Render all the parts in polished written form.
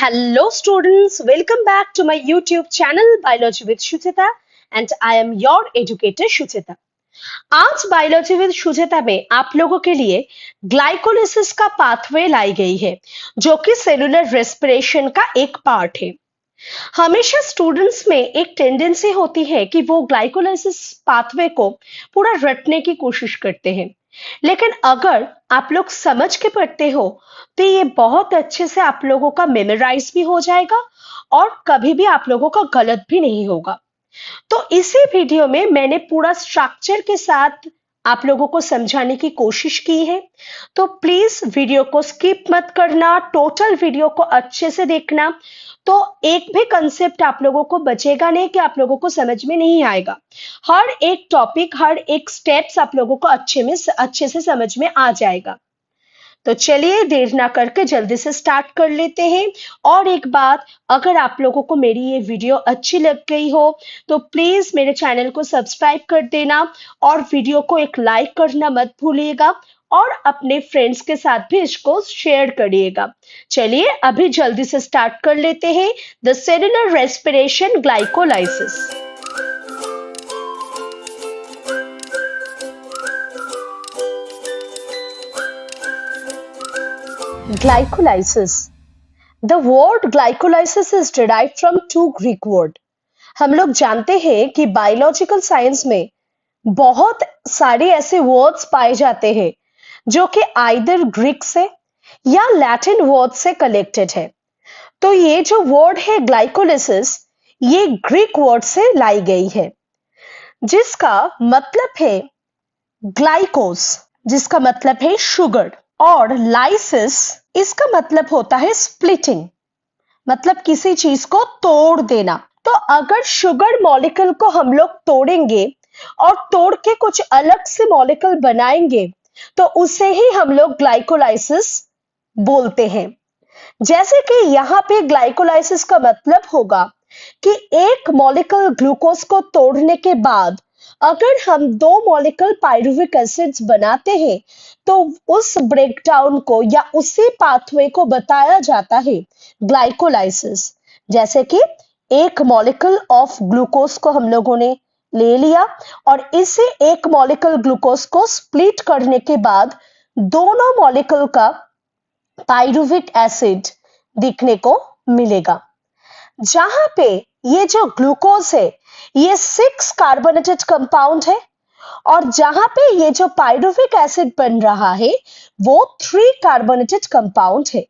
Hello students, welcome back to my YouTube channel Biology with Shuchita and I am your educator Shuchita. आज biology with शुचिता में आप लोगों के लिए ग्लाइकोलिसिस का पाथवे लाई गई है जो कि सेलुलर रेस्पिरेशन का एक पार्ट है। हमेशा स्टूडेंट्स में एक टेंडेंसी होती है कि वो ग्लाइकोलाइसिस पाथवे को पूरा रटने की कोशिश करते हैं, लेकिन अगर आप लोग समझ के पढ़ते हो तो ये बहुत अच्छे से आप लोगों का मेमोराइज भी हो जाएगा और कभी भी आप लोगों का गलत भी नहीं होगा। तो इसी वीडियो में मैंने पूरा स्ट्रक्चर के साथ आप लोगों को समझाने की कोशिश की है, तो प्लीज वीडियो को स्किप मत करना, टोटल वीडियो को अच्छे से देखना। तो एक भी कंसेप्ट आप लोगों को बचेगा नहीं कि आप लोगों को समझ में नहीं आएगा। हर एक टॉपिक, हर एक स्टेप्स आप लोगों को अच्छे से समझ में आ जाएगा। तो चलिए देर ना करके जल्दी से स्टार्ट कर लेते हैं। और एक बात, अगर आप लोगों को मेरी ये वीडियो अच्छी लग गई हो तो प्लीज मेरे चैनल को सब्सक्राइब कर देना और वीडियो को एक लाइक करना मत भूलिएगा और अपने फ्रेंड्स के साथ भी इसको शेयर करिएगा। चलिए अभी जल्दी से स्टार्ट कर लेते हैं the cellular respiration glycolysis. Glycolysis. The word glycolysis is derived from two Greek word. हम लोग जानते हैं कि बायोलॉजिकल साइंस में बहुत सारे ऐसे वर्ड्स पाए जाते हैं जो कि आइदर ग्रीक से या लैटिन वर्ड से कलेक्टेड है। तो ये जो वर्ड है ग्लाइकोलिसिस, ये ग्रीक वर्ड से लाई गई है जिसका मतलब है ग्लाइकोस, जिसका मतलब है शुगर, और लाइसिस इसका मतलब होता है स्प्लिटिंग, मतलब किसी चीज को तोड़ देना। तो अगर शुगर मॉलिक्यूल को हम लोग तोड़ेंगे और तोड़ के कुछ अलग से मॉलिक्यूल बनाएंगे तो उसे ही हम लोग ग्लाइकोलाइसिस बोलते हैं। जैसे कि यहाँ पे ग्लाइकोलाइसिस का मतलब होगा कि एक मॉलिक्यूल ग्लूकोज को तोड़ने के बाद अगर हम दो मॉलिक्यूल पायरुविक एसिड्स बनाते हैं तो उस ब्रेकडाउन को या उसी पाथवे को बताया जाता है ग्लाइकोलाइसिस। जैसे कि एक मॉलिक्यूल ऑफ ग्लूकोज को हम लोगों ने ले लिया और इसे एक मॉलिक्यूल ग्लूकोज को स्प्लिट करने के बाद दोनों मॉलिक्यूल का पायरुविक एसिड दिखने को मिलेगा। जहां पे ये जो ग्लूकोज है ये 6 कार्बोनेटेड कंपाउंड है और जहां पे ये जो पायरुविक एसिड बन रहा है वो 3 कार्बोनेटेड कंपाउंड है।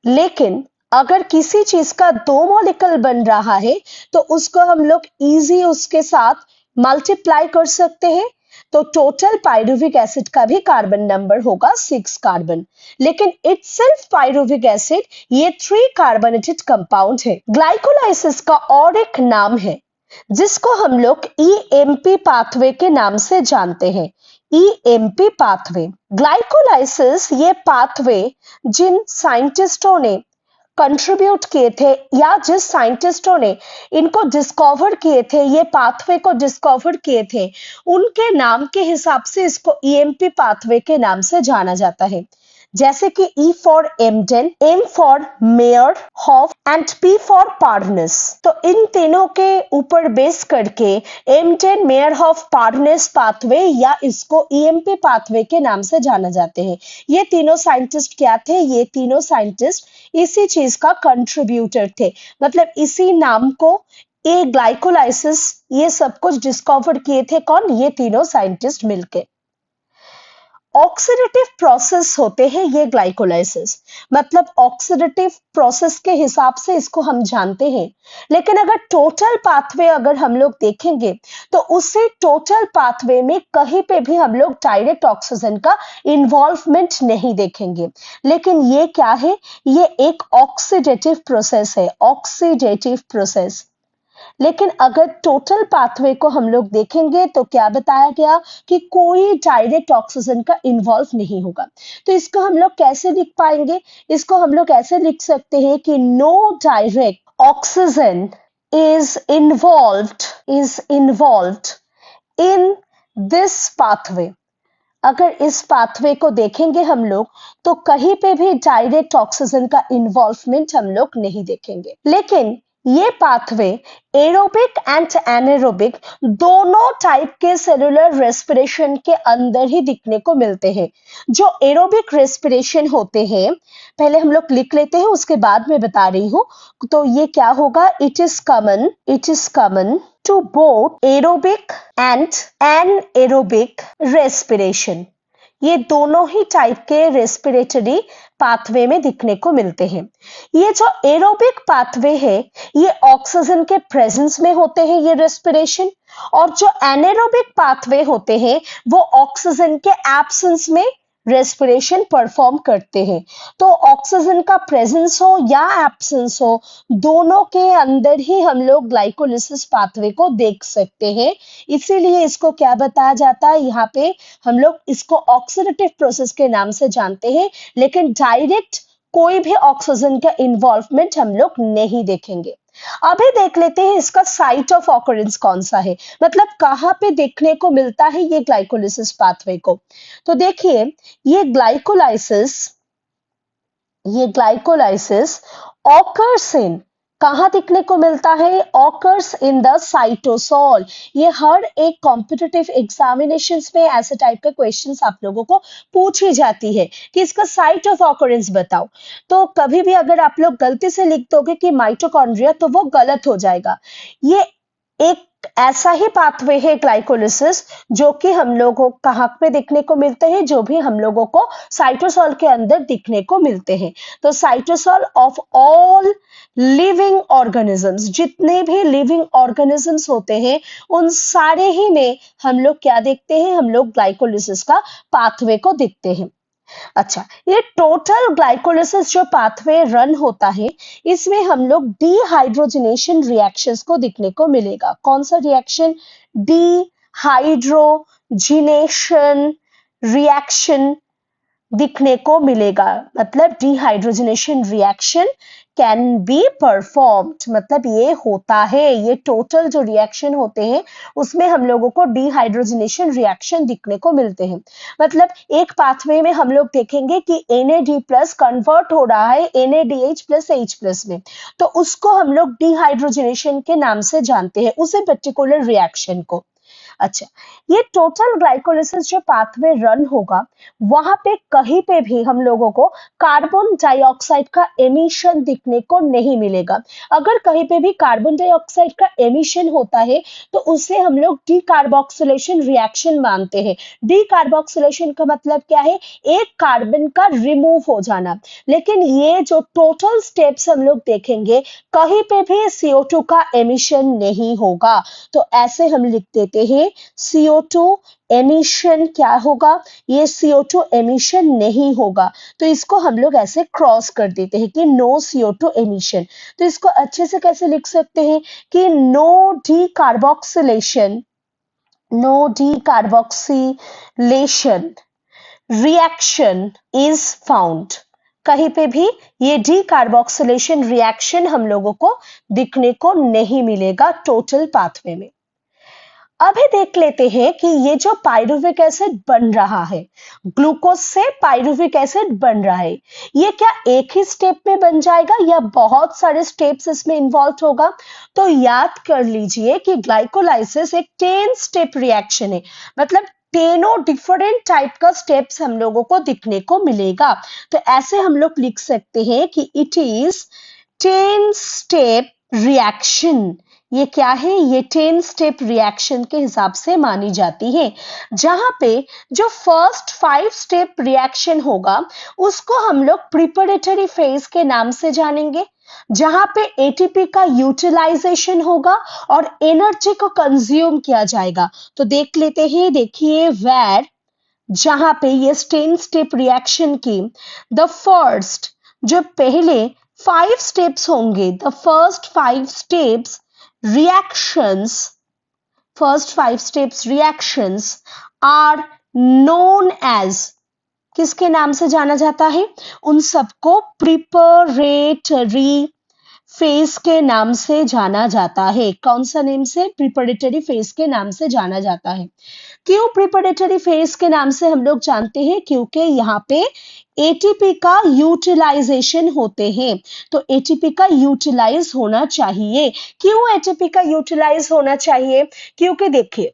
लेकिन अगर किसी चीज का 2 मॉलिक्यूल बन रहा है तो उसको हम लोग इजी उसके साथ मल्टीप्लाई कर सकते हैं, तो टोटल पायरुविक एसिड का भी कार्बन नंबर होगा 6 कार्बन। लेकिन इटसेल्फ पायरुविक एसिड ये 3 कार्बोनेटेड कंपाउंड है। ग्लाइकोलाइसिस का और एक नाम है जिसको हम लोग ईएमपी पाथवे के नाम से जानते हैं, ईएमपी पाथवे। ग्लाइकोलाइसिस ये पाथवे जिन साइंटिस्टों ने कंट्रीब्यूट किए थे या जिस साइंटिस्टों ने इनको डिस्कवर किए थे, ये पाथवे को डिस्कवर किए थे, उनके नाम के हिसाब से इसको ईएमपी पाथवे के नाम से जाना जाता है। जैसे कि E for Embden, M for Meyerhof and P for Parnas. तो इन तीनों के ऊपर बेस करके Embden, Meyerhof, Parnas pathway या इसको ईएमपी पाथवे के नाम से जाना जाते हैं। ये तीनों साइंटिस्ट क्या थे? ये तीनों साइंटिस्ट इसी चीज का कंट्रीब्यूटर थे, मतलब इसी नाम को ये ग्लाइकोलाइसिस ये सब कुछ डिस्कवर किए थे। कौन? ये तीनों साइंटिस्ट मिलके। ऑक्सीडेटिव प्रोसेस होते हैं ये ग्लाइकोलाइसिस, मतलब ऑक्सीडेटिव प्रोसेस के हिसाब से इसको हम जानते हैं। लेकिन अगर टोटल पाथवे अगर हम लोग देखेंगे तो उसी टोटल पाथवे में कहीं पे भी हम लोग डायरेक्ट ऑक्सीजन का इन्वॉल्वमेंट नहीं देखेंगे। लेकिन ये क्या है? ये एक ऑक्सीडेटिव प्रोसेस है, ऑक्सीडेटिव प्रोसेस। लेकिन अगर टोटल पाथवे को हम लोग देखेंगे तो क्या बताया गया कि कोई डायरेक्ट ऑक्सीजन का इन्वॉल्व नहीं होगा। तो इसको हम लोग कैसे लिख पाएंगे? इसको हम लोग ऐसे लिख सकते हैं कि no direct oxygen is involved in this pathway। अगर इस पाथवे को देखेंगे हम लोग तो कहीं पे भी डायरेक्ट ऑक्सीजन का इन्वॉल्वमेंट हम लोग नहीं देखेंगे, लेकिन ये पाथवे एरोबिक एंड एनारोबिक दोनों टाइप के सेलुलर रेस्पिरेशन के अंदर ही दिखने को मिलते हैं। जो एरोबिक रेस्पिरेशन होते हैं, पहले हम लोग लिख लेते हैं, उसके बाद में बता रही हूँ। तो ये क्या होगा, it is common to both aerobic and anaerobic respiration. ये दोनों ही टाइप के रेस्पिरेटरी पाथवे में दिखने को मिलते हैं। ये जो एरोबिक पाथवे है, ये ऑक्सीजन के प्रेजेंस में होते हैं ये रेस्पिरेशन, और जो एनारोबिक पाथवे होते हैं वो ऑक्सीजन के एब्सेंस में रेस्पिरेशन परफॉर्म करते हैं। तो ऑक्सीजन का प्रेजेंस हो या एब्सेंस हो, दोनों के अंदर ही हम लोग ग्लाइकोलिसिस पाथवे को देख सकते हैं। इसीलिए इसको क्या बताया जाता है, यहाँ पे हम लोग इसको ऑक्सीडेटिव प्रोसेस के नाम से जानते हैं, लेकिन डायरेक्ट कोई भी ऑक्सीजन का इन्वॉल्वमेंट हम लोग नहीं देखेंगे। अभी देख लेते हैं इसका साइट ऑफ ऑकरेंस कौन सा है, मतलब कहाँ पे देखने को मिलता है ये ग्लाइकोलिसिस पाथवे को। तो देखिए, ये ग्लाइकोलाइसिस ऑकर्स इन, कहाँ दिखने को मिलता है, ऑकर्स इन द साइटोसोल। ये हर एक कॉम्पिटिटिव एग्जामिनेशंस में ऐसे टाइप के क्वेश्चंस आप लोगों को पूछी जाती है कि इसका साइट ऑफ ऑकरेंस बताओ। तो कभी भी अगर आप लोग गलती से लिख दोगे कि माइटोकॉन्ड्रिया, तो वो गलत हो जाएगा। ये एक ऐसा ही पाथवे है ग्लाइकोलिसिस, जो कि हम लोगों कहाँ पे देखने को मिलते हैं, जो भी हम लोगों को साइटोसोल के अंदर दिखने को मिलते हैं। तो cytosol of all living organisms, जितने भी लिविंग ऑर्गेनिजम्स होते हैं उन सारे ही में हम लोग क्या देखते हैं, हम लोग ग्लाइकोलिसिस का पाथवे को देखते हैं। अच्छा, ये टोटल ग्लाइकोलिसिस जो पाथवे रन होता है, इसमें हम लोग डिहाइड्रोजनेशन रिएक्शंस को दिखने को मिलेगा। कौन सा रिएक्शन, डिहाइड्रोजिनेशन रिएक्शन दिखने को मिलेगा। मतलब dehydrogenation reaction can be performed, मतलब ये होता है, ये टोटल जो रिएक्शन होते हैं उसमें हम लोगों को डिहाइड्रोजनेशन रिएक्शन दिखने को मिलते हैं। मतलब एक पाथवे में हम लोग देखेंगे कि NAD प्लस कन्वर्ट हो रहा है NADH प्लस H प्लस में, तो उसको हम लोग डिहाइड्रोजनेशन के नाम से जानते हैं, उसे पर्टिकुलर रिएक्शन को। अच्छा, ये टोटल ग्लाइकोलिसिस जो पाथवे रन होगा, वहां पे कहीं पे भी हम लोगों को कार्बन डाइऑक्साइड का एमिशन दिखने को नहीं मिलेगा। अगर कहीं पे भी कार्बन डाइऑक्साइड का एमिशन होता है तो उसे हम लोग डीकार्बोक्सिलेशन रिएक्शन मानते हैं। डीकार्बोक्सिलेशन का मतलब क्या है, एक कार्बन का रिमूव हो जाना। लेकिन ये जो टोटल स्टेप्स हम लोग देखेंगे, कहीं पे भी CO2 का एमिशन नहीं होगा। तो ऐसे हम लिख देते हैं, CO2 एमिशन क्या होगा, ये CO2 एमिशन नहीं होगा। तो इसको हम लोग ऐसे क्रॉस कर देते हैं कि नो CO2 एमिशन। तो इसको अच्छे से कैसे लिख सकते हैं कि no decarboxylation reaction is found. कहीं पे भी ये डीकार्बोक्सिलेशन रिएक्शन हम लोगों को दिखने को नहीं मिलेगा टोटल पाथवे में। अभी देख लेते हैं कि ये जो पाइरुविक एसिड बन रहा है, ग्लूकोज से पाइरुविक एसिड बन रहा है, ये क्या एक ही स्टेप में बन जाएगा या बहुत सारे स्टेप्स इसमें इन्वॉल्व होगा। तो याद कर लीजिए कि ग्लाइकोलाइसिस एक 10 स्टेप रिएक्शन है, मतलब 10 डिफरेंट टाइप का स्टेप्स हम लोगों को दिखने को मिलेगा। तो ऐसे हम लोग लिख सकते हैं कि इट इज 10 स्टेप रिएक्शन। ये क्या है, ये 10 स्टेप रिएक्शन के हिसाब से मानी जाती है, जहां पे जो फर्स्ट 5 स्टेप रिएक्शन होगा उसको हम लोग प्रिपरेटरी फेज के नाम से जानेंगे, जहां पे ATP का यूटिलाइजेशन होगा और एनर्जी को कंज्यूम किया जाएगा। तो देख लेते हैं, देखिए वेर, जहां पे ये 10 स्टेप रिएक्शन की द फर्स्ट, जो पहले 5 स्टेप्स होंगे, the first 5 steps reactions, first 5 steps reactions are known as, किसके नाम से जाना जाता है, उन सबको प्रिपरेटरी फेज के नाम से जाना जाता है। कौन सा नेम से? प्रिपरेटरी फेज के नाम से जाना जाता है। क्यों प्रिपरेटरी फेज के नाम से हम लोग जानते हैं? क्योंकि यहाँ पे एटीपी का यूटिलाइजेशन होते हैं, तो एटीपी का यूटिलाइज होना चाहिए। क्यों एटीपी का यूटिलाइज होना चाहिए? क्योंकि देखिए,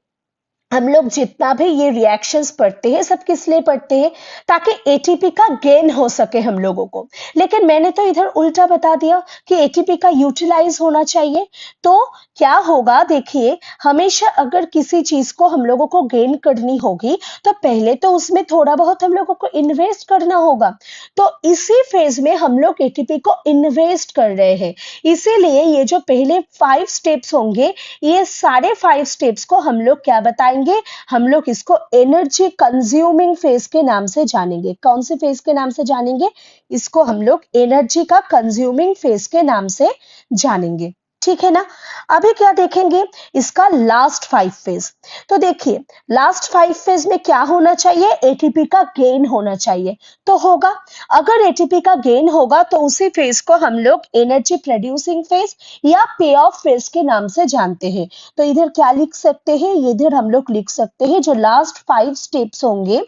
हम लोग जितना भी ये रिएक्शंस पढ़ते हैं सब किस लिए पढ़ते हैं? ताकि एटीपी का गेन हो सके हम लोगों को। लेकिन मैंने तो इधर उल्टा बता दिया कि एटीपी का यूटिलाइज होना चाहिए। तो क्या होगा, देखिए, हमेशा अगर किसी चीज को हम लोगों को गेन करनी होगी तो पहले तो उसमें थोड़ा बहुत हम लोगों को इन्वेस्ट करना होगा। तो इसी फेज में हम लोग एटीपी को इन्वेस्ट कर रहे हैं। इसीलिए ये जो पहले 5 स्टेप्स होंगे, ये सारे 5 स्टेप्स को हम लोग क्या बताएंगे? हम लोग इसको एनर्जी कंज्यूमिंग फेज के नाम से जानेंगे। कौन से फेज के नाम से जानेंगे? इसको हम लोग एनर्जी का कंज्यूमिंग फेज के नाम से जानेंगे। ठीक है ना? अभी क्या देखेंगे? इसका लास्ट 5 फेज। तो देखिए, लास्ट 5 फेज में क्या होना चाहिए? एटीपी का गेन होना चाहिए। तो होगा, अगर एटीपी का गेन होगा तो उसी फेज को हम लोग एनर्जी प्रोड्यूसिंग फेज या पे ऑफ फेज के नाम से जानते हैं। तो इधर क्या लिख सकते हैं? इधर हम लोग लिख सकते हैं जो लास्ट 5 स्टेप्स होंगे,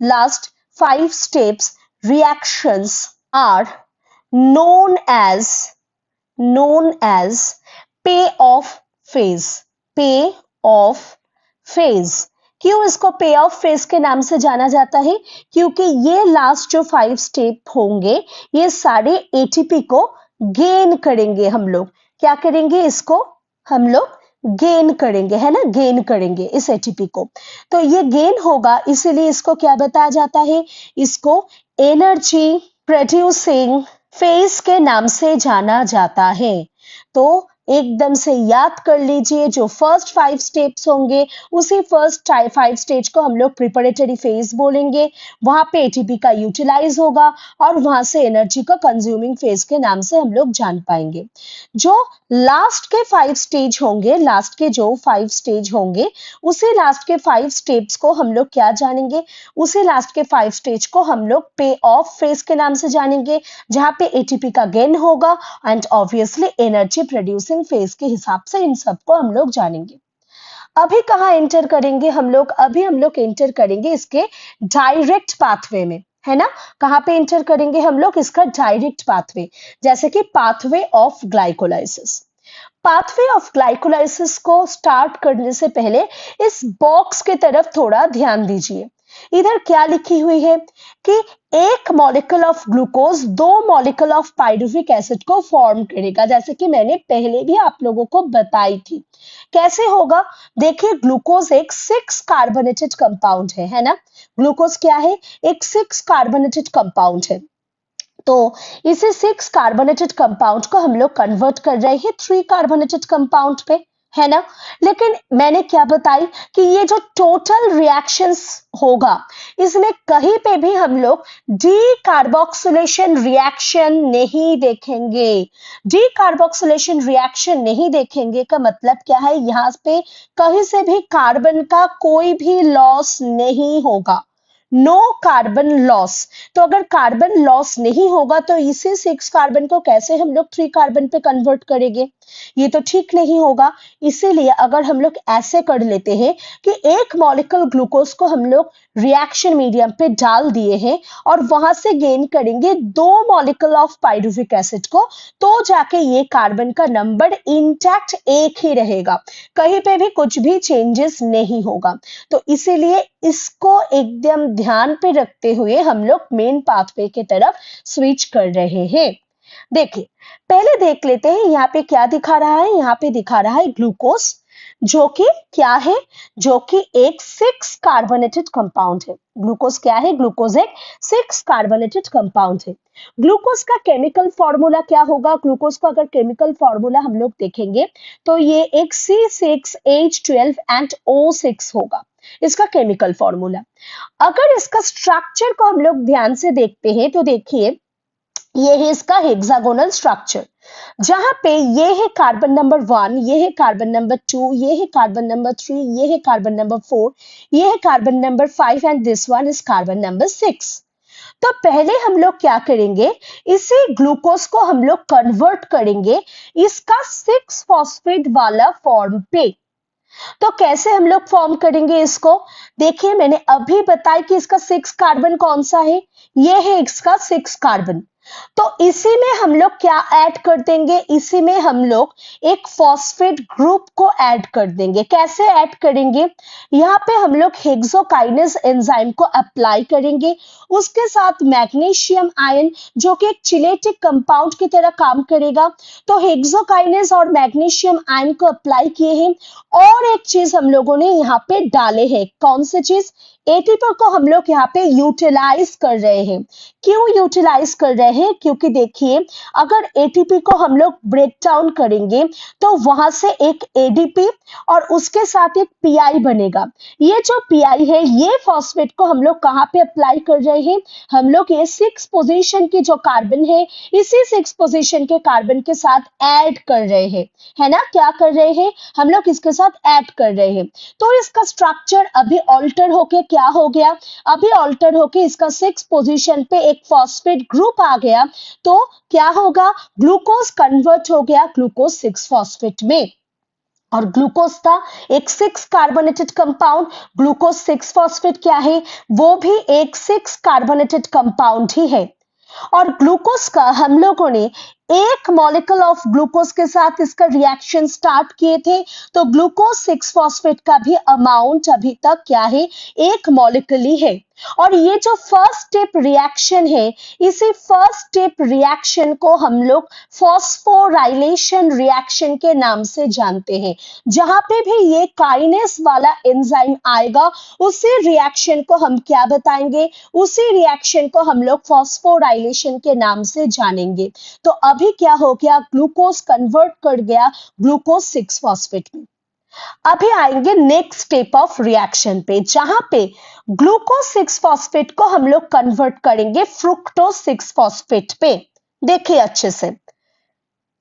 last 5 steps reactions are known as pay off phase. Pay off phase. क्यों इसको पे ऑफ फेज के नाम से जाना जाता है? क्योंकि ये लास्ट जो 5 स्टेप होंगे, ये सारे एटीपी को गेन करेंगे। हम लोग क्या करेंगे? इसको हम लोग गेन करेंगे, है ना? गेन करेंगे इस एटीपी को। तो ये गेन होगा, इसीलिए इसको क्या बताया जाता है? इसको एनर्जी प्रोड्यूसिंग फेज के नाम से जाना जाता है। तो एकदम से याद कर लीजिए, जो फर्स्ट 5 स्टेप्स होंगे उसी फर्स्ट 5 स्टेज को हम लोग प्रिपरेटरी फेज बोलेंगे। वहां पे एटीपी का यूटिलाइज होगा और वहां से एनर्जी का कंज्यूमिंग फेज के नाम से हम लोग जान पाएंगे। जो लास्ट के 5 स्टेज होंगे, लास्ट के जो 5 स्टेज होंगे, उसी लास्ट के 5 स्टेप्स को हम लोग क्या जानेंगे? उसी लास्ट के 5 स्टेज को हम लोग पे ऑफ फेज के नाम से जानेंगे, जहां पे एटीपी का गेन होगा and obviously energy producing phase के हिसाब से इन सबको हम लोग जानेंगे। अभी कहाँ एंटर करेंगे हम लोग? अभी हम लोग एंटर करेंगे इसके डायरेक्ट पाथवे में, है ना? कहाँ पे एंटर करेंगे हम लोग? इसका डायरेक्ट पाथवे, जैसे कि pathway of glycolysis. Pathway of glycolysis को स्टार्ट करने से पहले इस बॉक्स की तरफ थोड़ा ध्यान दीजिए। इधर क्या लिखी हुई है कि एक molecule of glucose 2 molecule of pyruvic acid को फॉर्म करेगा, जैसे कि मैंने पहले भी आप लोगों को बताई थी। कैसे होगा? देखिए, ग्लूकोज एक 6 कार्बोनेटेड कंपाउंड है ना? ग्लूकोज क्या है? एक 6 कार्बोनेटेड कंपाउंड है। तो इसे 6 कार्बोनेटेड कंपाउंड को हम लोग कन्वर्ट कर रहे हैं 3 कार्बोनेटेड कंपाउंड पे, है ना? लेकिन मैंने क्या बताई कि ये जो टोटल रिएक्शंस होगा, इसमें कहीं पे भी हम लोग डी कार्बोक्सिलेशन रिएक्शन नहीं देखेंगे। डी कार्बोक्सिलेशन रिएक्शन नहीं देखेंगे का मतलब क्या है? यहाँ पे कहीं से भी कार्बन का कोई भी लॉस नहीं होगा। No carbon loss. तो अगर कार्बन लॉस नहीं होगा तो इसी 6 कार्बन को कैसे हम लोग 3 कार्बन पे कन्वर्ट करेंगे? ये तो ठीक नहीं होगा। इसीलिए अगर हम लोग ऐसे कर लेते हैं कि एक मॉलिक्यूल ग्लूकोज को हम लोग रिएक्शन मीडियम पे डाल दिए हैं और वहां से गेन करेंगे 2 मॉलिक्यूल ऑफ पाइरुविक एसिड को, तो जाके ये कार्बन का नंबर इंटैक्ट एक ही रहेगा, कहीं पे भी कुछ भी चेंजेस नहीं होगा। तो इसीलिए इसको एकदम ध्यान पे रखते हुए हम लोग मेन पाथवे की तरफ स्विच कर रहे हैं। देखिए, पहले देख लेते हैं यहाँ पे क्या दिखा रहा है। यहाँ पे दिखा रहा है ग्लूकोज, जो कि क्या है? जो कि एक 6 कार्बोनेटेड कंपाउंड है। ग्लूकोज क्या है? ग्लूकोज एक 6 कार्बोनेटेड कंपाउंड है। ग्लूकोज का केमिकल फॉर्मूला क्या होगा? ग्लूकोज का अगर केमिकल फॉर्मूला हम लोग देखेंगे तो ये एक C6H12 एंड O6 होगा, इसका केमिकल फॉर्मूला। अगर इसका स्ट्रक्चर को हम लोग ध्यान से देखते हैं तो देखिए, ये है इसका हेक्सागोनल स्ट्रक्चर, जहां पे ये है कार्बन नंबर 1, ये है कार्बन नंबर 2, ये है कार्बन नंबर 3, ये है कार्बन नंबर 4, ये है carbon number 5 and this one is carbon number 6। तो पहले हम लोग क्या करेंगे, इसी ग्लूकोज को हम लोग कन्वर्ट करेंगे इसका 6 फॉस्फेट वाला फॉर्म पे। तो कैसे हम लोग फॉर्म करेंगे इसको, देखिए मैंने अभी बताया कि इसका 6 कार्बन कौन सा है, ये है इसका 6 कार्बन। तो इसी में हम लोग क्या ऐड कर देंगे, इसी में हम लोग एक फॉस्फेट ग्रुप को ऐड कर देंगे। कैसे ऐड करेंगे, यहाँ पे हम लोग हेक्सोकाइनेज एंजाइम को अप्लाई करेंगे, उसके साथ मैग्नीशियम आयन जो कि एक चिलेटिक कंपाउंड की तरह काम करेगा। तो हेक्सोकाइनेज और मैग्नीशियम आयन को अप्लाई किए हैं, और एक चीज हम लोगों ने यहाँ पे डाले हैं, कौन सी चीज, एटीपी को हम लोग यहाँ पे यूटिलाइज कर रहे हैं। क्यों यूटिलाइज कर रहे हैं, क्योंकि देखिए अगर एटीपी को हम लोग ब्रेक डाउन करेंगे तो वहां से एक एडीपी और उसके साथ एक पीआई बनेगा। ये जो पीआई है, ये फॉस्फेट को हम लोग कहाँ पे अप्लाई कर रहे हैं, हम लोग ये 6 पोजीशन की जो कार्बन है, इसी 6 पोजीशन के कार्बन के साथ ऐड कर रहे हैं, है ना, क्या कर रहे हैं, हम लोग इसके साथ ऐड कर रहे हैं। तो इसका स्ट्रक्चर अभी ऑल्टर होके क्या हो गया, अभी ऑल्टर होके इसका 6 पोजीशन पे एक फॉस्फेट ग्रुप आ गया। तो क्या होगा, ग्लूकोज कन्वर्ट हो गया ग्लूकोज 6 फॉस्फेट में। और ग्लूकोज था एक 6 कार्बोनेटेड कंपाउंड, ग्लूकोज 6 फॉस्फेट क्या है, वो भी एक 6 कार्बोनेटेड कंपाउंड ही है। और ग्लूकोज का हम लोगों ने एक मॉलिक्यूल ऑफ ग्लूकोज के साथ इसका रिएक्शन स्टार्ट किए थे। तो ग्लूकोज 6 फॉस्फेट का भी अमाउंट अभी तक क्या है, एक मॉलिक्यूल ही है। और ये जो फर्स्ट स्टेप रिएक्शन है, इसी फर्स्ट स्टेप रिएक्शन को हम लोग फॉस्फोराइलेशन रिएक्शन के नाम से जानते हैं। जहां पे भी ये काइनेस वाला एंजाइम आएगा, उसी रिएक्शन को हम क्या बताएंगे, उसी रिएक्शन को हम लोग फॉस्फोराइलेशन के नाम से जानेंगे। तो अभी क्या हो गया, ग्लूकोज कन्वर्ट कर गया ग्लूकोज 6 फॉस्फेट में। अभी आएंगे नेक्स्ट स्टेप ऑफ रिएक्शन पे, जहां पे ग्लूकोज 6 फॉस्फेट को हम लोग कन्वर्ट करेंगे फ्रुक्टोज 6 फॉस्फेट पे। देखिए अच्छे से,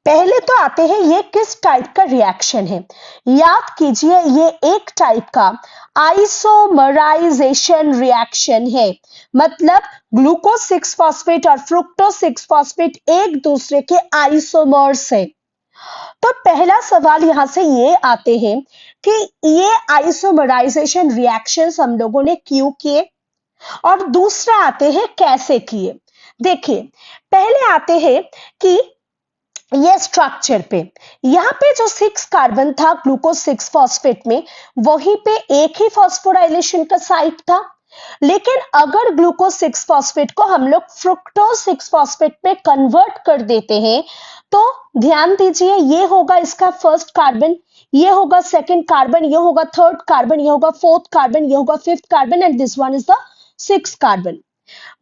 पहले तो आते हैं ये किस टाइप का रिएक्शन है, याद कीजिए ये एक टाइप का आइसोमराइजेशन रिएक्शन है। मतलब ग्लूकोज 6 फॉस्फेट और फ्रुक्टोज 6 फॉस्फेट एक दूसरे के आइसोमर्स है। तो पहला सवाल यहां से ये आते हैं कि ये आइसोमराइजेशन रिएक्शंस हम लोगों ने क्यों किए, और दूसरा आते हैं कैसे किए। देखिए पहले आते हैं कि ये स्ट्रक्चर पे, यहाँ पे जो 6 कार्बन था ग्लूकोज 6 फॉस्फेट में, वहीं पे एक ही फॉस्फोराइलेशन का साइट था। लेकिन अगर ग्लूकोज 6 फॉस्फेट को हम लोग फ्रुक्टोज 6 फॉस्फेट में कन्वर्ट कर देते हैं, तो ध्यान दीजिए ये होगा इसका फर्स्ट कार्बन, ये होगा सेकंड कार्बन, ये होगा थर्ड कार्बन, ये होगा फोर्थ कार्बन, ये होगा fifth carbon, and this one is the 6th carbon.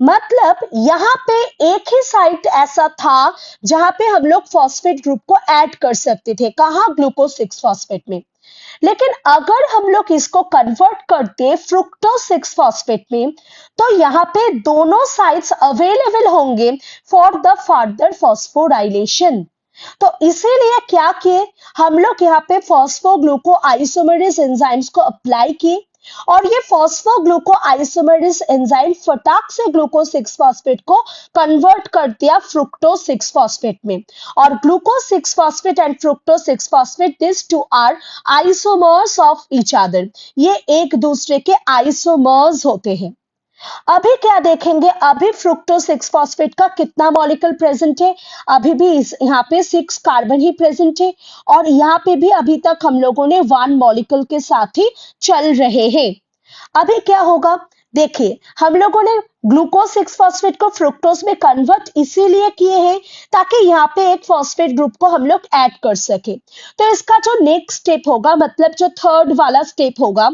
मतलब यहाँ पे एक ही साइट ऐसा था जहां पे हम लोग फॉस्फेट ग्रुप को ऐड कर सकते थे, कहा, ग्लूकोज 6 फॉस्फेट में। लेकिन अगर हम लोग इसको कन्वर्ट करते फ्रुक्टोज 6 फॉस्फेट में, तो यहाँ पे दोनों साइट्स अवेलेबल होंगे फॉर द फर्दर फॉस्फोराइलेशन। तो इसीलिए क्या किए, हम लोग यहाँ पे फॉस्फोग्लूको आइसोमेरेज एंजाइम्स को अप्लाई किए, और ये फॉस्फोग्लूको आइसोमेरेज एंजाइम फटाक से ग्लूकोज 6 फॉस्फेट को कन्वर्ट कर दिया फ्रुक्टोज 6 फॉस्फेट में। और glucose 6 phosphate and fructose 6 phosphate, this two are isomers of each other, ये एक दूसरे के आइसोमर्स होते हैं। अभी क्या देखेंगे, अभी फ्रुक्टोज 6 फॉस्फेट का कितना मॉलिक्यूल प्रेजेंट है, अभी भी यहाँ पे 6 कार्बन ही प्रेजेंट है, और यहाँ पे भी अभी तक हम लोगों ने 1 मॉलिक्यूल के साथ ही चल रहे हैं। अभी क्या होगा, देखिए हम लोगों ने ग्लूकोज 6 फॉस्फेट को फ्रुक्टोज में कन्वर्ट इसीलिए किए हैं ताकि यहाँ पे एक फॉस्फेट ग्रुप को हम लोग ऐड कर सके। तो इसका जो नेक्स्ट स्टेप होगा, मतलब जो थर्ड वाला स्टेप होगा,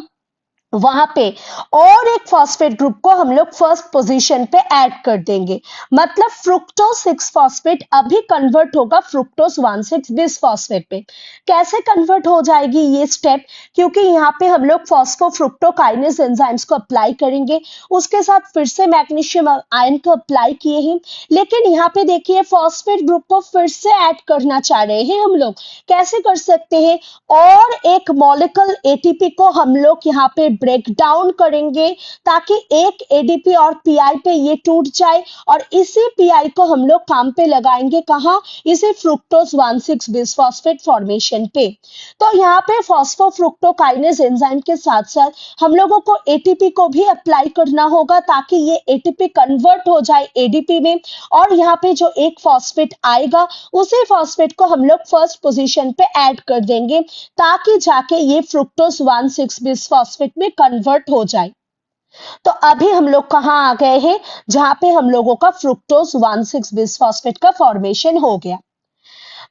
वहां पे और एक फॉस्फेट ग्रुप को हम लोग फर्स्ट पोजीशन पे ऐड कर देंगे। मतलब फ्रुक्टोज 6 फॉस्फेट अभी कन्वर्ट होगा फ्रुक्टोज 1,6 बिस फॉस्फेट पे। कैसे कन्वर्ट हो जाएगी ये स्टेप, क्योंकि यहाँ पे हम लोग फॉस्फोफ्रुक्टोकाइनेज एंजाइम्स को अप्लाई करेंगे, उसके साथ फिर से मैग्नीशियम आयन को अप्लाई किए हैं। लेकिन यहाँ पे देखिए फॉस्फेट ग्रुप को फिर से ऐड करना चाह रहे हैं हम लोग, कैसे कर सकते हैं, और एक मॉलिक्यूल एटीपी को हम लोग यहाँ पे ब्रेक डाउन करेंगे ताकि एक एडीपी और पीआई पे ये टूट जाए और इसी पीआई को हम लोग काम पे लगाएंगे कहाँ, इसी फ्रुक्टोज 1,6 बिसफॉस्फेट फॉर्मेशन पे। तो यहाँ पे फॉस्फोफ्रुक्टोकाइनेज एंजाइम के साथ साथ हम लोगों को एटीपी को भी अप्लाई करना होगा ताकि ये एटीपी कन्वर्ट हो जाए एडीपी में और यहाँ पे जो एक फॉस्फेट आएगा उसी फॉस्फेट को हम लोग फर्स्ट पोजीशन पे ऐड कर देंगे ताकि जाके ये फ्रुक्टोज 1,6 बिसफॉस्फेट में कन्वर्ट हो जाए। तो अभी हम लोग कहाँ आ गए हैं, जहां पे हम लोगों का फ्रुक्टोज 1,6 बिसफॉस्फेट का फॉर्मेशन हो गया।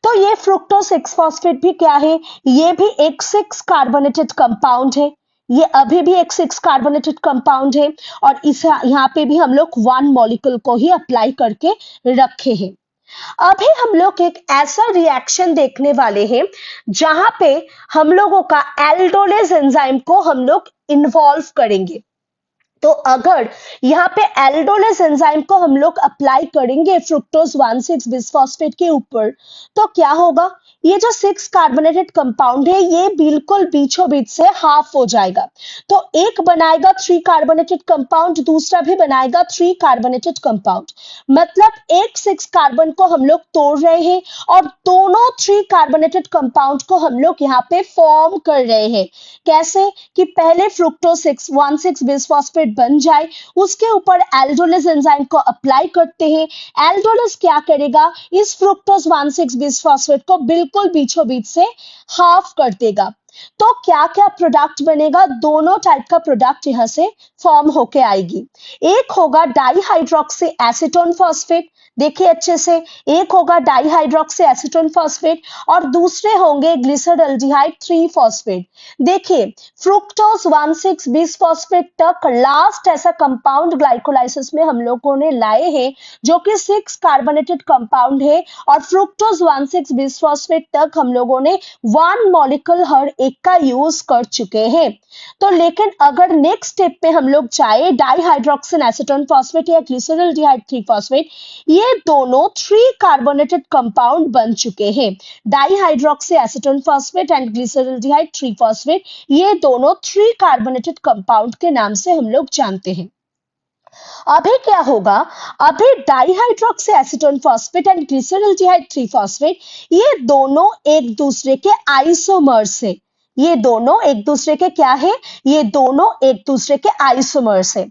तो ये फ्रुक्टोज 6 फॉस्फेट भी क्या है, ये भी एक 6 कार्बोनेटेड कंपाउंड है। ये अभी भी एक 6 कार्बोनेटेड कंपाउंड है और इस यहाँ पे भी हम लोग 1 मॉलिक्यूल को ही अप्लाई करके रखे हैं। अभी हम लोग एक ऐसा रिएक्शन देखने वाले हैं जहां पे हम लोगों का एल्डोलेज एंजाइम को हम लोग इन्वॉल्व करेंगे। तो अगर यहाँ पे एल्डोलेज एंजाइम को हम लोग अप्लाई करेंगे फ्रुक्टोज 1,6 बिसफॉस्फेट के ऊपर तो क्या होगा, ये जो 6 कार्बोनेटेड कंपाउंड है ये बिल्कुल बीचों बीच से हाफ हो जाएगा। तो एक बनाएगा 3 कार्बोनेटेड कंपाउंड, दूसरा भी बनाएगा 3 कार्बोनेटेड कंपाउंड। मतलब एक 6 कार्बन को हम लोग तोड़ रहे हैं और दोनों 3 कार्बोनेटेड कंपाउंड को हम लोग यहाँ पे फॉर्म कर रहे हैं। कैसे कि पहले फ्रुक्टोज 1,6 बिसफॉस्फेट बन जाए, उसके ऊपर एल्डोलेज एंजाइम को अप्लाई करते हैं। एल्डोलेज क्या करेगा, इस फ्रुक्टोज 1,6 बिसफॉस्फेट को बिल्कुल बीचों बीच से हाफ कर देगा। तो क्या क्या प्रोडक्ट बनेगा, दोनों टाइप का प्रोडक्ट यहां से फॉर्म होके आएगी। एक होगा डाईहाइड्रोक्सी एसीटोन फॉस्फेट, देखिए अच्छे से, एक होगा डाईहाइड्रोक्सी एसीटोन फॉस्फेट और दूसरे होंगे ग्लिसरॉल्डिहाइड 3 फॉस्फेट। देखिए फ्रुक्टोज 1,6 बिसफॉस्फेट तक लास्ट ऐसा कंपाउंड ग्लाइकोलाइसिस में हम लोगों ने लाए हैं जो कि 6 कार्बोनेटेड कंपाउंड है और फ्रुक्टोज 1,6 बिसफॉस्फेट तक हम लोगों ने 1 मॉलिक्यूल हर एक का यूज कर चुके हैं। तो लेकिन अगर नेक्स्ट स्टेप पे हम लोग जाए डाईहाइड्रोक्सिन एसीटोन फॉस्फेट या ग्लिसरॉल्डिहाइड 3 फॉस्फेट, ये दोनों 3 कार्बोनेटेड कंपाउंड बन चुके हैं। Dihydroxy acetone phosphate and glyceraldehyde 3 phosphate ये दोनों 3 कार्बोनेटेड कंपाउंड के नाम से हम लोग जानते हैं। अभी क्या होगा, अभी dihydroxy acetone phosphate and glyceraldehyde 3 phosphate ये दोनों एक दूसरे के आइसोमर्स है। ये दोनों एक दूसरे के क्या है, ये दोनों एक दूसरे के आइसोमर्स है।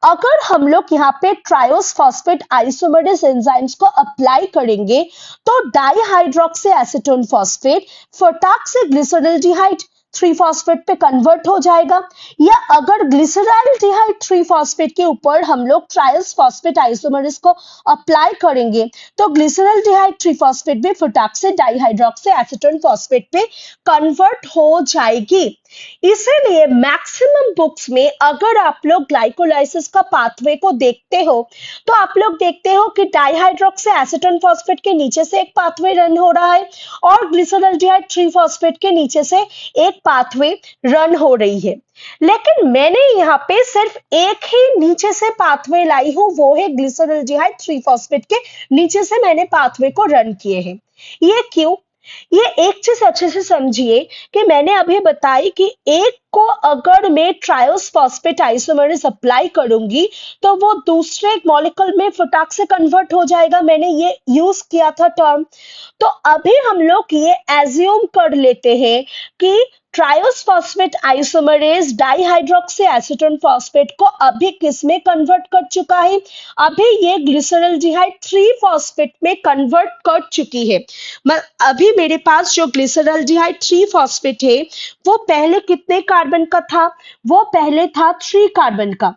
अगर हम लोग यहाँ पे ट्रायोस फॉस्फेट आइसोमरेज एंजाइम्स को अप्लाई करेंगे तो डाईहाइड्रोक्सी एसीटोन फॉस्फेट फटाक से ग्लिसरॉल्डिहाइड 3 फॉस्फेट पे कन्वर्ट हो जाएगा। या अगर ग्लिसरॉल्डिहाइड 3 फॉस्फेट के ऊपर हम लोग ट्रायल्स फॉस्फेट आइसोमरेज को अप्लाई करेंगे तो ग्लिसरॉल्डिहाइड 3 फॉस्फेट भी फटाक से डाईहाइड्रोक्सी एसीटोन फॉस्फेट पे कन्वर्ट हो जाएगी। इसीलिए मैक्सिमम बुक्स में अगर आप लोग ग्लाइकोलाइसिस का पाथवे को देखते हो तो आप लोग देखते हो कि डाईहाइड्रोक्सी एसीटोन फॉस्फेट के नीचे से एक पाथवे रन हो रहा है और ग्लिसरॉल्डिहाइड 3 फॉस्फेट के नीचे से एक पाथवे रन हो रही है। लेकिन मैंने यहाँ पे सिर्फ एक ही नीचे से पाथवे लाई हूं, वो है ग्लिसरॉल्डिहाइड 3 फॉस्फेट के नीचे से मैंने पाथवे को रन किए हैं। ये क्यों, ये एक चीज अच्छे से समझिए कि मैंने अभी बताई कि एक को अगर मैं ट्रायोस फॉस्फेट आइसोमरेज अप्लाई करूंगी तो वो दूसरे मॉलिक्यूल में फटाक से कन्वर्ट हो जाएगा, मैंने ये यूज किया था टर्म। तो अभी हम लोग ये एज्यूम कर लेते हैं कि triose phosphate isomerase dihydroxy acetone phosphate को अभी किस में कन्वर्ट कर चुका है, अभी ये ग्लिसरॉल्डिहाइड 3 फॉस्फेट में कन्वर्ट कर चुकी है। अभी मेरे पास जो ग्लिसरॉल्डिहाइड 3 फॉस्फेट है वो पहले कितने कार्बन का था, वो पहले था 3 कार्बन का,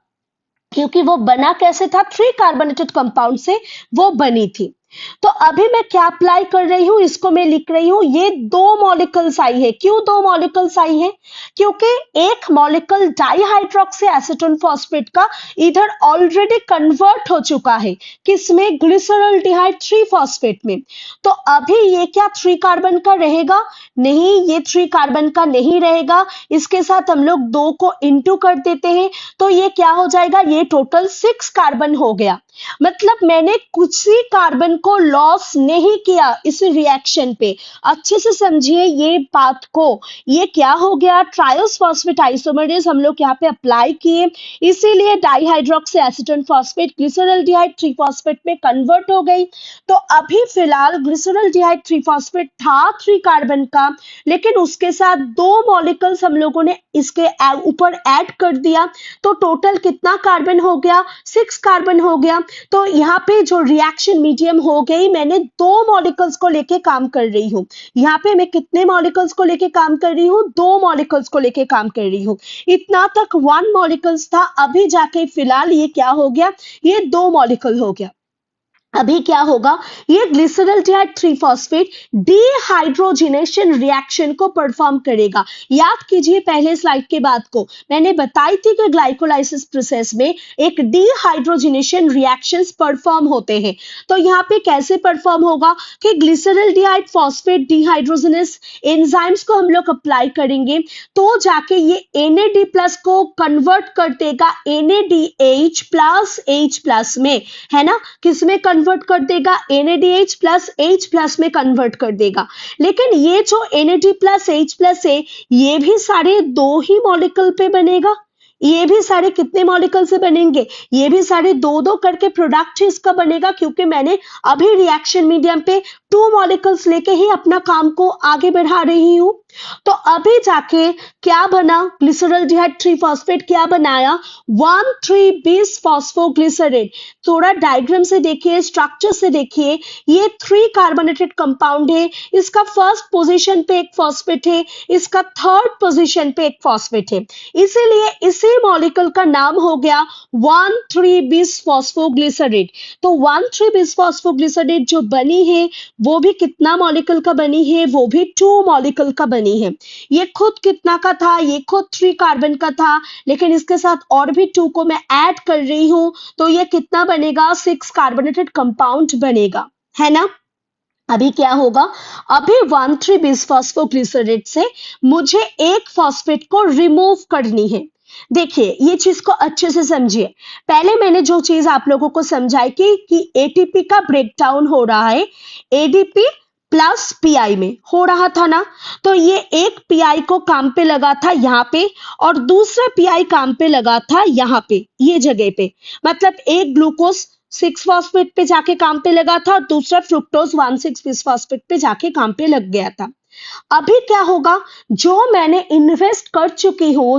क्योंकि वो बना कैसे था, 3 कार्बोनेटेड कंपाउंड से वो बनी थी। तो अभी मैं क्या अप्लाई कर रही हूं, इसको मैं लिख रही हूं, ये 2 मॉलिक्यूल्स आई है। क्यों 2 मॉलिक्यूल्स आई है, क्योंकि एक मॉलिक्यूल डाईहाइड्रोक्सी एसीटोन फॉस्फेट का इधर ऑलरेडी कन्वर्ट हो चुका है, किसमें, ग्लिसरॉल्डिहाइड 3 फॉस्फेट में। तो अभी ये क्या 3 कार्बन का रहेगा, नहीं, ये 3 कार्बन का नहीं रहेगा। इसके साथ हम लोग 2 को इंटू कर देते हैं तो ये क्या हो जाएगा, ये टोटल 6 कार्बन हो गया। मतलब मैंने कुछ भी कार्बन को लॉस नहीं किया इस रिएक्शन पे। अच्छे से समझिए ये बात को। ये क्या हो गया, ट्रायोस फॉस्फेट आइसोमरेज हम लोग यहाँ पे अप्लाई किए, इसीलिए dihydroxy acetone phosphate glyceraldehyde 3 phosphate में कन्वर्ट हो गई। तो अभी फिलहाल ग्लिसरॉल्डिहाइड 3 फॉस्फेट था 3 कार्बन का, लेकिन उसके साथ 2 मॉलिक्यूल्स हम लोगों ने इसके ऊपर ऐड कर दिया, तो टोटल कितना कार्बन हो गया, 6 कार्बन हो गया। तो यहाँ पे जो रिएक्शन मीडियम हो गई, मैंने 2 मॉलिक्यूल्स को लेके काम कर रही हूँ। यहाँ पे मैं कितने मॉलिक्यूल्स को लेके काम कर रही हूँ, 2 मॉलिक्यूल्स को लेके काम कर रही हूँ। इतना तक 1 मॉलिक्यूल्स था, अभी जाके फिलहाल ये क्या हो गया, ये 2 मॉलिक्यूल हो गया। अभी क्या होगा, ये ग्लिसरॉल्डिहाइड 3 फॉस्फेट डिहाइड्रोजिनेशन रिएक्शन को परफॉर्म करेगा। याद कीजिए पहले स्लाइड के बात को, मैंने बताई थी कि ग्लाइकोलाइसिस प्रोसेस में एक डिहाइड्रोजिनेशन रिएक्शंस परफॉर्म होते हैं। तो यहाँ पे कैसे परफॉर्म होगा कि ग्लिसरॉल्डिहाइड फॉस्फेट डिहाइड्रोजिनेस एंजाइम्स को हम लोग अप्लाई करेंगे, तो जाके ये NAD+ को कन्वर्ट कर देगा NADH प्लस H+ में, है ना, किसमें कन्वर्ट कर देगा, NADH प्लस H+ में कन्वर्ट कर देगा। लेकिन ये जो NAD प्लस H+ है, ये भी सारे 2 ही मॉलिक्यूल पे बनेगा। ये भी सारे कितने मॉलिक्यूल से बनेंगे, ये भी सारे 2-2 करके प्रोडक्ट इसका बनेगा, क्योंकि मैंने अभी रिएक्शन मीडियम पे 2 मॉलिक्यूल्स लेके ही अपना काम को आगे बढ़ा रही हूँ। तो अभी जाके क्या बना, ग्लिसरॉल्डिहाइड 3 फॉस्फेट क्या बनाया, 1,3-bis फॉस्फोग्लिसरेट। थोड़ा डायग्राम से देखिए, स्ट्रक्चर से देखिए, ये 3 कार्बोनेटेड कंपाउंड है, इसका फर्स्ट पोजीशन पे एक फॉस्फेट है, इसका थर्ड पोजीशन पे एक फॉस्फेट है, इसीलिए इसी मॉलिक्यूल का नाम हो गया 1,3-bis फॉस्फोग्लिसरेट। तो 1,3-bis फॉस्फोग्लिसरेट जो बनी है, वो भी कितना मॉलिक्यूल का बनी है, वो भी 2 मॉलिक्यूल का बनी है। ये खुद कितना का था, ये खुद 3 कार्बन का था, लेकिन इसके साथ और भी 2 को मैं ऐड कर रही हूँ, तो ये कितना बनेगा, 6 कार्बोनेटेड कंपाउंड बनेगा, है ना। अभी क्या होगा, अभी 1,3-bis फॉस्फोग्लिसरेट से मुझे एक फॉस्फेट को रिमूव करनी है। देखिए ये चीज को अच्छे से समझिए। पहले मैंने जो चीज आप लोगों को समझाई कि ATP का ब्रेकडाउन हो रहा है ADP प्लस PI में हो रहा था ना, तो ये एक PI को काम पे लगा था यहाँ पे, और दूसरा PI काम पे लगा था यहाँ पे, ये जगह पे। मतलब एक ग्लूकोज 6 फॉस्फेट पे जाके काम पे लगा था, और दूसरा फ्रुक्टोज 1,6-bis फॉस्फेट पे जाके काम पे लग गया था। अभी क्या होगा, जो मैं इन्वेस्ट कर चुकी हूँ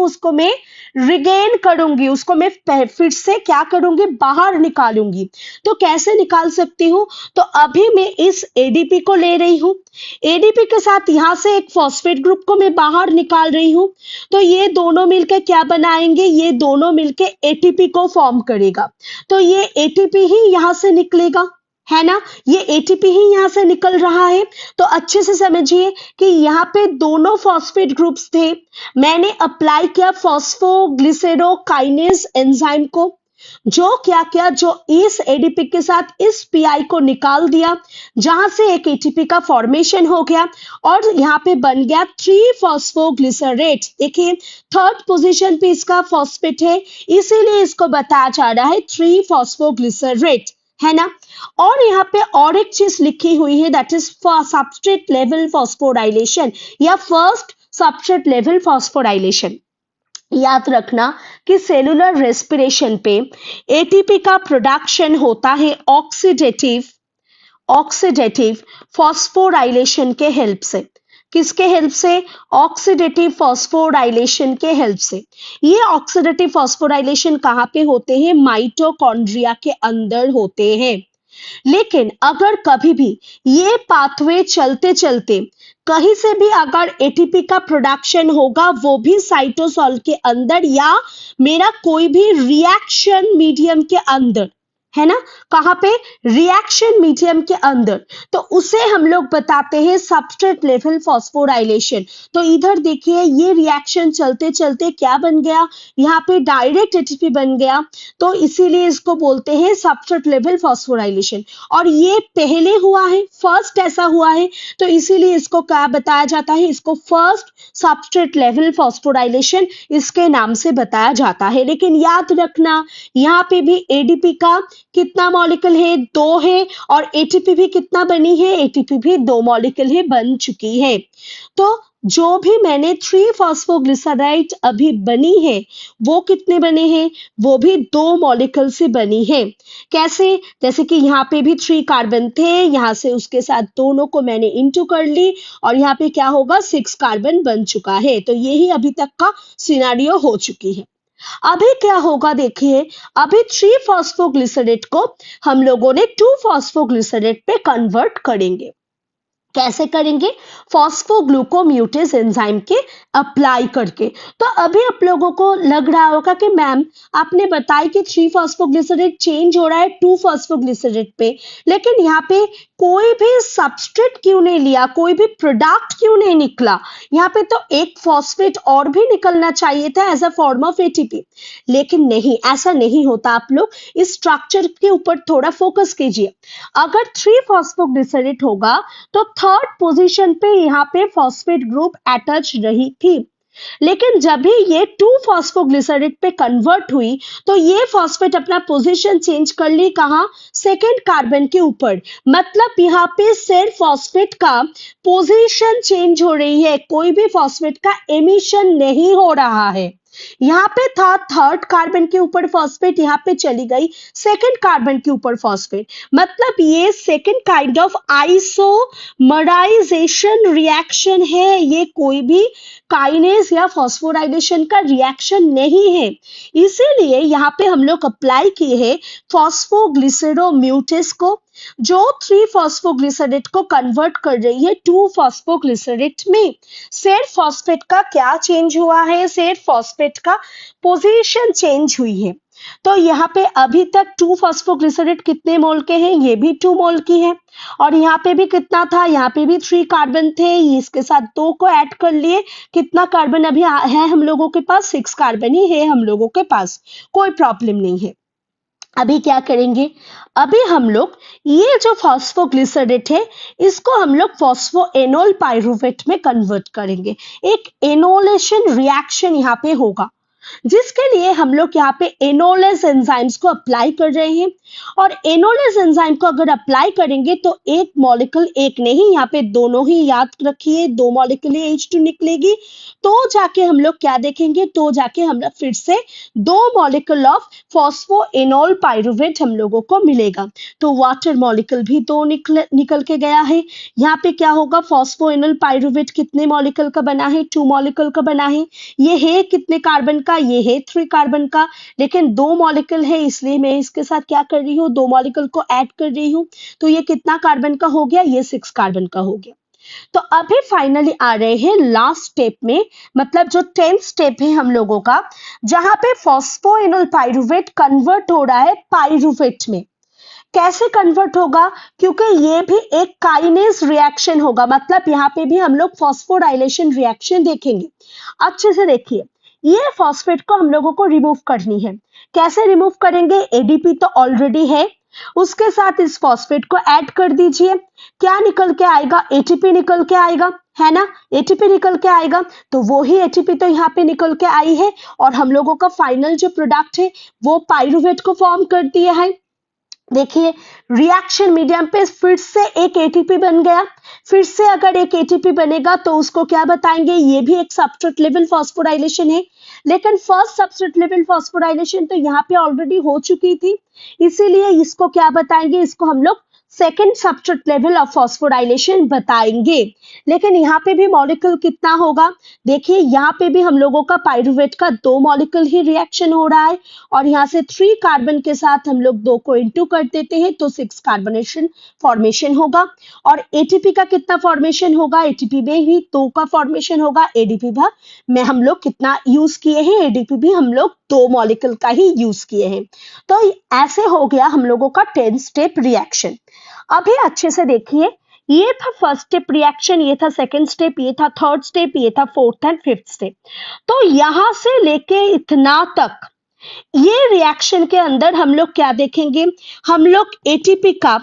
उसको मैं रिगेन करूंगी, उसको मैं फिर से क्या करूंगी, बाहर निकालूंगी। तो कैसे निकाल सकती हूँ, तो अभी मैं इस ADP को ले रही हूँ, ADP के साथ यहाँ से एक फॉस्फेट ग्रुप को मैं बाहर निकाल रही हूँ, तो ये दोनों मिलकर क्या बनाएंगे, ये दोनों मिलकर ATP को फॉर्म करेगा। तो ये ATP ही यहाँ से निकलेगा, है ना, ये ATP ही यहाँ से निकल रहा है। तो अच्छे से समझिए कि यहाँ पे दोनों फॉस्फेट ग्रुप्स थे, मैंने अप्लाई किया फॉस्फोग्लिसरेडोकाइनेज एंजाइम को, जो क्या किया, जो इस ADP के साथ इस PI को निकाल दिया, जहां से एक ATP का फॉर्मेशन हो गया, और यहाँ पे बन गया 3 फॉस्फोग्लिसरेट। देखिए थर्ड पोजीशन पे इसका फॉस्फेट है, इसीलिए इसको बताया जा रहा है 3 फॉस्फोग्लिसरेट, है ना। और यहाँ पे और एक चीज लिखी हुई है, that is substrate level phosphorylation या फर्स्ट सबस्ट्रेट लेवल फॉस्फोराइलेशन। याद रखना कि सेलुलर रेस्पिरेशन पे ATP का प्रोडक्शन होता है ऑक्सीडेटिव फॉस्फोराइलेशन के हेल्प से। किसके हेल्प से, ऑक्सीडेटिव फॉस्फोराइलेशन के हेल्प से। ये ऑक्सीडेटिव फॉस्फोराइलेशन कहाँ पे होते हैं, माइटोकॉन्ड्रिया के अंदर होते हैं। लेकिन अगर कभी भी ये पाथवे चलते चलते कहीं से भी अगर ATP का प्रोडक्शन होगा, वो भी साइटोसॉल के अंदर या मेरा कोई भी रिएक्शन मीडियम के अंदर, है ना, कहाँ पे, रिएक्शन मीडियम के अंदर, तो उसे हम लोग बताते हैं सबस्ट्रेट लेवल फॉस्फोराइलेशन। तो इधर देखिए ये रिएक्शन चलते चलते क्या बन गया, यहाँ पे डायरेक्ट एटीपी बन गया, तो इसीलिए इसको बोलते हैं सबस्ट्रेट लेवल फॉस्फोराइलेशन। और ये पहले हुआ है, फर्स्ट ऐसा हुआ है, तो इसीलिए इसको क्या बताया जाता है, इसको फर्स्ट सबस्ट्रेट लेवल फॉस्फोराइलेशन इसके नाम से बताया जाता है। लेकिन याद रखना यहाँ पे भी एडीपी का कितना मॉलिक्यूल है, 2 है, और एटीपी भी कितना बनी है, एटीपी भी 2 मॉलिक्यूल है, बन चुकी है। तो जो भी मैंने 3 फॉस्फोग्लिसराइड अभी बनी है वो कितने बने हैं, वो भी 2 मॉलिक्यूल से बनी है। कैसे, जैसे कि यहाँ पे भी 3 कार्बन थे, यहाँ से उसके साथ दोनों को मैंने इंटू कर ली और यहाँ पे क्या होगा, 6 कार्बन बन चुका है। तो यही अभी तक का सिनारियो हो चुकी है। अभी क्या होगा देखिए, अभी 3 फॉस्फोग्लिसरेट को हम लोगों ने 2 फॉस्फोग्लिसरेट पे कन्वर्ट करेंगे। कैसे करेंगे, फॉस्फोग्लूकोम्यूटेज एंजाइम के अप्लाई करके। तो अभी आप लोगों को लग रहा होगा कि मैम आपने बताया कि 3 फॉस्फोग्लिसरेट चेंज हो रहा है 2 फॉस्फोग्लिसरेट पे, लेकिन यहाँ पे कोई भी सबस्ट्रेट क्यों नहीं लिया, कोई भी प्रोडक्ट क्यों नहीं निकला, यहाँ पे तो एक फॉस्फेट और भी निकलना चाहिए था as a form of ATP. लेकिन नहीं, ऐसा नहीं होता। आप लोग इस स्ट्रक्चर के ऊपर थोड़ा फोकस कीजिए। अगर 3 फॉस्फोग्लिसरेट होगा तो थर्ड पोजीशन पे यहाँ पे फॉस्फेट ग्रुप अटैच रही थी, लेकिन जब भी ये 2 फॉस्फोग्लिसरेट पे कन्वर्ट हुई तो ये फॉस्फेट अपना पोजीशन चेंज कर ली, कहाँ, सेकेंड कार्बन के ऊपर। मतलब यहाँ पे सिर्फ फॉस्फेट का पोजीशन चेंज हो रही है, कोई भी फॉस्फेट का एमिशन नहीं हो रहा है। यहाँ पे था थर्ड कार्बन के ऊपर फॉस्फेट, यहाँ पे चली गई सेकेंड कार्बन के ऊपर फॉस्फेट। मतलब ये second kind of isomerization reaction है, ये कोई भी काइनेज या फॉस्फोराइलेशन का रिएक्शन नहीं है। इसीलिए यहाँ पे हम लोग अप्लाई किए हैं फॉस्फोग्लिसरोम्यूटेस को, जो 3 फॉस्फोग्लिसरेट को कन्वर्ट कर रही है 2 फॉस्फोग्लिसरेट में। सिर्फ फॉस्फेट का क्या चेंज हुआ है, सिर्फ फॉस्फेट का पोजीशन चेंज हुई है। तो यहाँ पे अभी तक 2 फॉस्फोग्लिसरेट कितने मोल के हैं, ये भी 2 मोल की है। और यहाँ पे भी कितना था, यहाँ पे भी 3 कार्बन थे, इसके साथ 2 को ऐड कर लिए, कितना कार्बन अभी है हम लोगों के पास, 6 कार्बन ही है हम लोगों के पास, कोई प्रॉब्लम नहीं है। अभी क्या करेंगे, अभी हम लोग ये जो फॉस्फोग्लिसरेट है इसको हम लोग फॉस्फोएनोल पाइरुवेट में कन्वर्ट करेंगे। एक एनोलेशन रिएक्शन यहाँ पे होगा, जिसके लिए हम लोग यहाँ पे एनोलेज एंजाइम्स को अप्लाई कर रहे हैं। और एनोलेज एंजाइम को अगर अप्लाई करेंगे तो एक मॉलिक्यूल, एक नहीं, यहाँ पे दोनों ही याद रखिए, 2 मॉलिक्यूल H2 निकलेगी। तो जाके हम लोग क्या देखेंगे, तो जाके हम लोग फिर से 2 मॉलिक्यूल ऑफ फॉस्फोएनोल पाइरुवेट हम लोगों को मिलेगा। तो वाटर मॉलिक्यूल भी 2 निकल के गया है। यहाँ पे क्या होगा, फॉस्फोएनोल पाइरुवेट कितने मॉलिक्यूल का बना है, 2 मॉलिक्यूल का बना है। ये है कितने कार्बन का, ये है 3 कार्बन का, लेकिन 2 मॉलिक्यूल है इसलिए मैं इसके साथ क्या कर रही हूँ, 2 मॉलिक्यूल को ऐड कर रही हूँ। तो ये कितना कार्बन का हो गया, ये 6 कार्बन का हो गया। तो अभी फाइनली आ रहे हैं लास्ट स्टेप में, मतलब जो 10th स्टेप है हम लोगों का, जहां पे फॉस्फोएनोल पाइरुवेट कन्वर्ट हो रहा है पाइरुवेट में। कैसे कन्वर्ट होगा, क्योंकि ये भी एक काइनेज रिएक्शन होगा, मतलब यहाँ पे भी हम लोग फॉस्फोराइलेशन रिएक्शन देखेंगे। अच्छे से देखिए, ये फॉस्फेट को हम लोगों को रिमूव करनी है। कैसे रिमूव करेंगे, एडीपी तो ऑलरेडी है, उसके साथ इस फॉस्फेट को ऐड कर दीजिए। क्या निकल के आएगा, एटीपी निकल के आएगा, है ना, एटीपी निकल के आएगा। तो वो ही एटीपी तो यहाँ पे निकल के आई है, और हम लोगों का फाइनल जो प्रोडक्ट है वो पाइरुवेट को फॉर्म कर दिया है। देखिए रिएक्शन मीडियम पे फिर से एक एटीपी बन गया। फिर से अगर एक एटीपी बनेगा तो उसको क्या बताएंगे, ये भी एक सबस्ट्रेट लेवल फॉस्फोराइलेशन है। लेकिन फर्स्ट सबस्ट्रेट लेवल फॉस्फोराइलेशन तो यहाँ पे ऑलरेडी हो चुकी थी, इसीलिए इसको क्या बताएंगे, इसको हम लोग second substrate level of phosphorylation बताएंगे। लेकिन यहाँ पे भी मॉलिक्यूल कितना होगा, देखिए यहाँ पे भी हम लोगों का पाइरूवेट का 2 मॉलिक्यूल ही रिएक्शन हो रहा है और यहाँ से 3 कार्बन के साथ हम लोग 2 को इंटू कर देते हैं तो 6 कार्बोनेशन फॉर्मेशन होगा। और एटीपी का कितना फॉर्मेशन होगा, एटीपी में भी 2 का फॉर्मेशन होगा। एडीपी में हम लोग कितना यूज किए हैं, एडीपी भी हम लोग 2 मॉलिक्यूल का ही यूज किए हैं। तो ऐसे हो गया हम लोगों का 10 स्टेप रिएक्शन। अभी अच्छे से देखिए, ये था फर्स्ट स्टेप रिएक्शन, ये था सेकंड स्टेप, ये था थर्ड स्टेप, ये था फोर्थ एंड फिफ्थ स्टेप। तो यहां से लेके इतना तक ये रिएक्शन के अंदर हम लोग क्या देखेंगे, हम लोग एटीपी का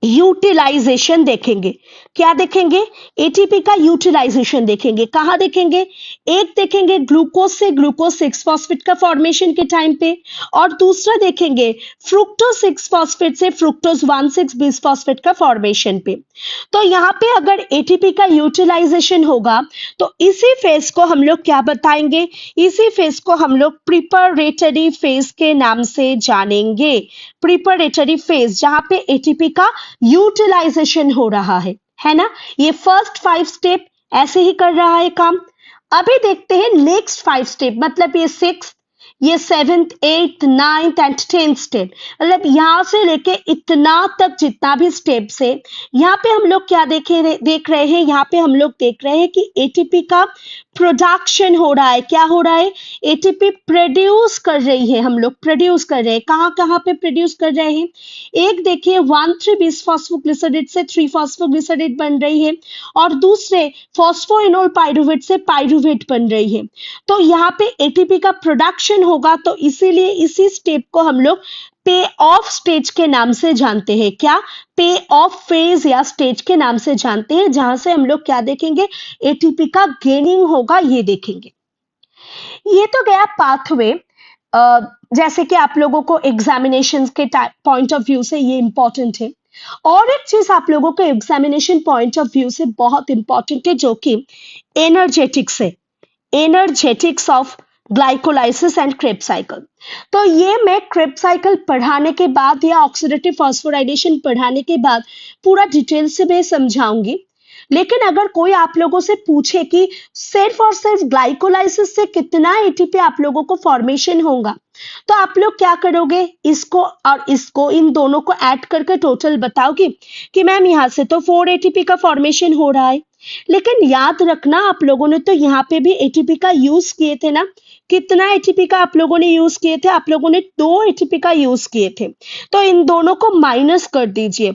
यूटिलाइजेशन देखेंगे। क्या देखेंगे, एटीपी का यूटिलाइजेशन देखेंगे। कहां देखेंगे, एक देखेंगे ग्लूकोज से ग्लूकोज 6 फॉस्फेट का फॉर्मेशन के टाइम पे, और दूसरा देखेंगे फ्रुक्टोज 6 फॉस्फेट से फ्रुक्टोज 1,6 बिस फॉस्फेट का फॉर्मेशन पे। तो यहाँ पे अगर एटीपी का यूटिलाइजेशन होगा तो इसी फेज को हम लोग क्या बताएंगे, इसी फेज को हम लोग प्रिपरेटरी फेज के नाम से जानेंगे। प्रिपरेटरी फेज जहां पे एटीपी का यूटिलाइजेशन हो रहा है ना। ये फर्स्ट 5 स्टेप ऐसे ही कर रहा है काम। अभी देखते हैं नेक्स्ट 5 स्टेप, मतलब ये 6th, ये 7th, 8th, 9th and 10th step, मतलब यहां से लेके इतना तक जितना भी स्टेप्स है, यहाँ पे हम लोग क्या देख रहे हैं, यहाँ पे हम लोग देख रहे हैं कि एटीपी का प्रोडक्शन हो रहा है। क्या हो रहा है, एटीपी प्रोड्यूस कर रही है, हम लोग प्रोड्यूस कर रहे हैं। कहाँ कहाँ पे प्रोड्यूस कर रहे हैं, एक देखिए 1,3 बिस फॉस्फोग्लिसराइड से 3 फॉस्फोग्लिसराइड बन रही है और दूसरे फॉस्फोइनोल पाइरूवेट से पाइरूवेट बन रही है। तो यहाँ पे एटीपी का प्रोडक्शन होगा, तो इसीलिए इसी स्टेप को हम लोग पे ऑफ स्टेज के नाम से जानते हैं। क्या, पे ऑफ फेज या स्टेज के नाम से जानते हैं, जहां से हम लोग क्या देखेंगे, एटीपी का गेनिंग होगा, ये देखेंगे। ये तो गया पाथवे। जैसे कि आप लोगों को एग्जामिनेशन के पॉइंट ऑफ व्यू से ये इंपॉर्टेंट है। और एक चीज आप लोगों को एग्जामिनेशन पॉइंट ऑफ व्यू से बहुत इंपॉर्टेंट है, जो कि एनर्जेटिक्स है, energetics of glycolysis and Krebs cycle. तो ये मैं क्रेब्स साइकिल पढ़ाने के बाद या ऑक्सीडेटिव फॉस्फोराइलेशन पढ़ाने के बाद पूरा डिटेल से मैं समझाऊंगी। लेकिन अगर कोई आप लोगों से पूछे कि सिर्फ और सिर्फ ग्लाइकोलाइसिस से कितना एटीपी आप लोगों को फॉर्मेशन होगा, तो आप लोग क्या करोगे, इसको और इसको, इन दोनों को ऐड करके टोटल बताओगे कि मैम यहाँ से तो 4 एटीपी का फॉर्मेशन हो रहा है। लेकिन याद रखना, आप लोगों ने तो यहाँ पे भी एटीपी का यूज किए थे ना। कितना एटीपी का आप लोगों ने यूज किए थे, आप लोगों ने 2 एटीपी का यूज किए थे। तो इन दोनों को माइनस कर दीजिए,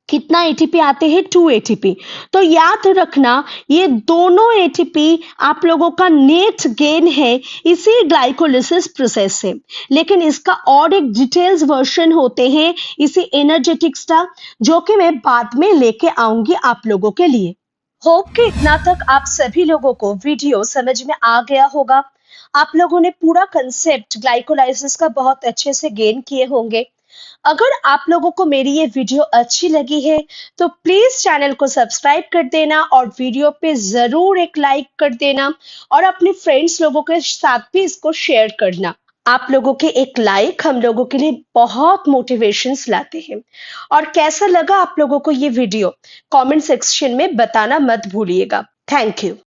कितना एटीपी आते हैं, 2 एटीपी। तो याद रखना, ये दोनों एटीपी आप लोगों का नेट गेन है इसी ग्लाइकोलिसिस प्रोसेस से। लेकिन इसका और एक डिटेल्स वर्जन होते हैं इसी एनर्जेटिक्स का, जो कि मैं बाद में लेके आऊंगी आप लोगों के लिए। होप कि इतना तक आप सभी लोगों को वीडियो समझ में आ गया होगा। आप लोगों ने पूरा कंसेप्ट ग्लाइकोलाइसिस का बहुत अच्छे से गेन किए होंगे। अगर आप लोगों को मेरी ये वीडियो अच्छी लगी है तो प्लीज चैनल को सब्सक्राइब कर देना और वीडियो पे जरूर एक लाइक कर देना और अपने फ्रेंड्स लोगों के साथ भी इसको शेयर करना। आप लोगों के एक लाइक हम लोगों के लिए बहुत मोटिवेशंस लाते हैं। और कैसा लगा आप लोगों को ये वीडियो, कमेंट सेक्शन में बताना मत भूलिएगा। Thank you.